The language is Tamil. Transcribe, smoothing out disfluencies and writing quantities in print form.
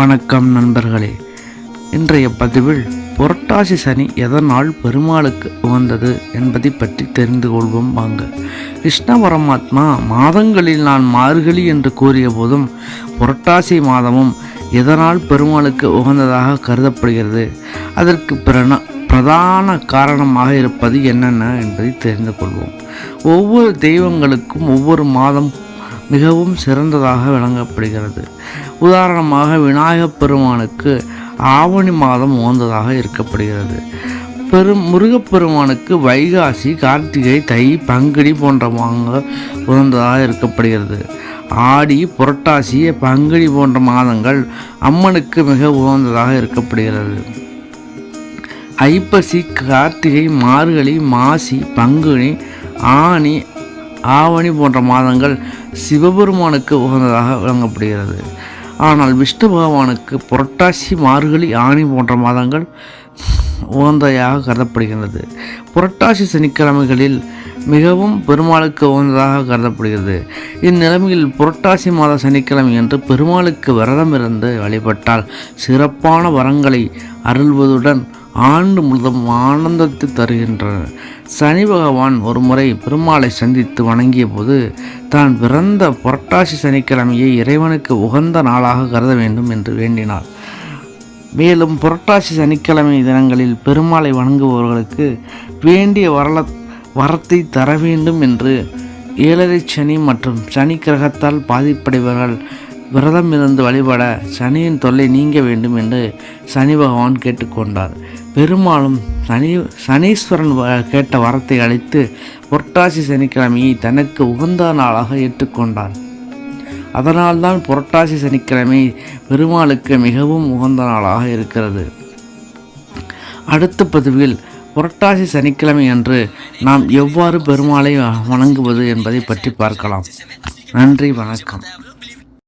வணக்கம் நண்பர்களே. இன்றைய பதிவில் புரட்டாசி சனி எதனால் பெருமாளுக்கு உகந்தது என்பதை பற்றி தெரிந்து கொள்வோம் வாங்க. கிருஷ்ண பரமாத்மா மாதங்களில் நான் மார்கழி என்று கூறிய போதும் புரட்டாசி மாதமும் எதனால் பெருமாளுக்கு உகந்ததாக கருதப்படுகிறது, அதற்கு பிரதான காரணமாக இருப்பது என்னென்ன என்பதை தெரிந்து கொள்வோம். ஒவ்வொரு தெய்வங்களுக்கும் ஒவ்வொரு மாதம் மிகவும் சிறந்ததாக விளங்கப்படுகிறது. உதாரணமாக விநாயகப் பெருமானுக்கு ஆவணி மாதம் உகந்ததாக இருக்கப்படுகிறது. முருகப்பெருமானுக்கு வைகாசி, கார்த்திகை, தை, பங்குனி போன்ற மாதங்கள் உகந்ததாக இருக்கப்படுகிறது. ஆடி, புரட்டாசி, பங்குனி போன்ற மாதங்கள் அம்மனுக்கு மிக உகந்ததாக இருக்கப்படுகிறது. ஐப்பசி, கார்த்திகை, மார்கழி, மாசி, பங்குனி, ஆனி, ஆவணி போன்ற மாதங்கள் சிவபெருமானுக்கு உகந்ததாக விளங்கப்படுகிறது. ஆனால் விஷ்ணு பகவானுக்கு புரட்டாசி, மார்கழி, ஆனி போன்ற மாதங்கள் உகந்தையாக கருதப்படுகிறது. புரட்டாசி சனிக்கிழமைகளில் மிகவும் பெருமாளுக்கு உகந்ததாக கருதப்படுகிறது. இந்நிலைமையில் புரட்டாசி மாத சனிக்கிழமை என்று பெருமாளுக்கு விரதம் இருந்து வழிபட்டால் சிறப்பான வரங்களை அருள்வதுடன் ஆண்டு முழுதும் ஆனந்தத்தை தருகின்றனர். சனி பகவான் ஒரு முறை பெருமாளை சந்தித்து வணங்கிய போது தான் பிறந்த புரட்டாசி சனிக்கிழமையை இறைவனுக்கு உகந்த நாளாக கருத வேண்டும் என்று வேண்டினார். மேலும் புரட்டாசி சனிக்கிழமை தினங்களில் பெருமாளை வணங்குபவர்களுக்கு வேண்டிய வரத்தை தர வேண்டும் என்று 7 சனி மற்றும் சனி கிரகத்தால் பாதிப்படைவர்கள் விரதம் இருந்து வழிபட சனியின் தொல்லை நீங்க வேண்டும் என்று சனி பகவான் கேட்டுக்கொண்டார். பெருமாளும் சனீஸ்வரன் கேட்ட வரத்தை அளித்து புரட்டாசி சனிக்கிழமையை தனக்கு உகந்த நாளாக ஏற்றுக்கொண்டார். அதனால்தான் புரட்டாசி சனிக்கிழமை பெருமாளுக்கு மிகவும் உகந்த நாளாக இருக்கிறது. அடுத்த பதிவில் புரட்டாசி சனிக்கிழமை அன்று நாம் எவ்வாறு பெருமாளை வணங்குவது என்பதை பற்றி பார்க்கலாம். நன்றி, வணக்கம்.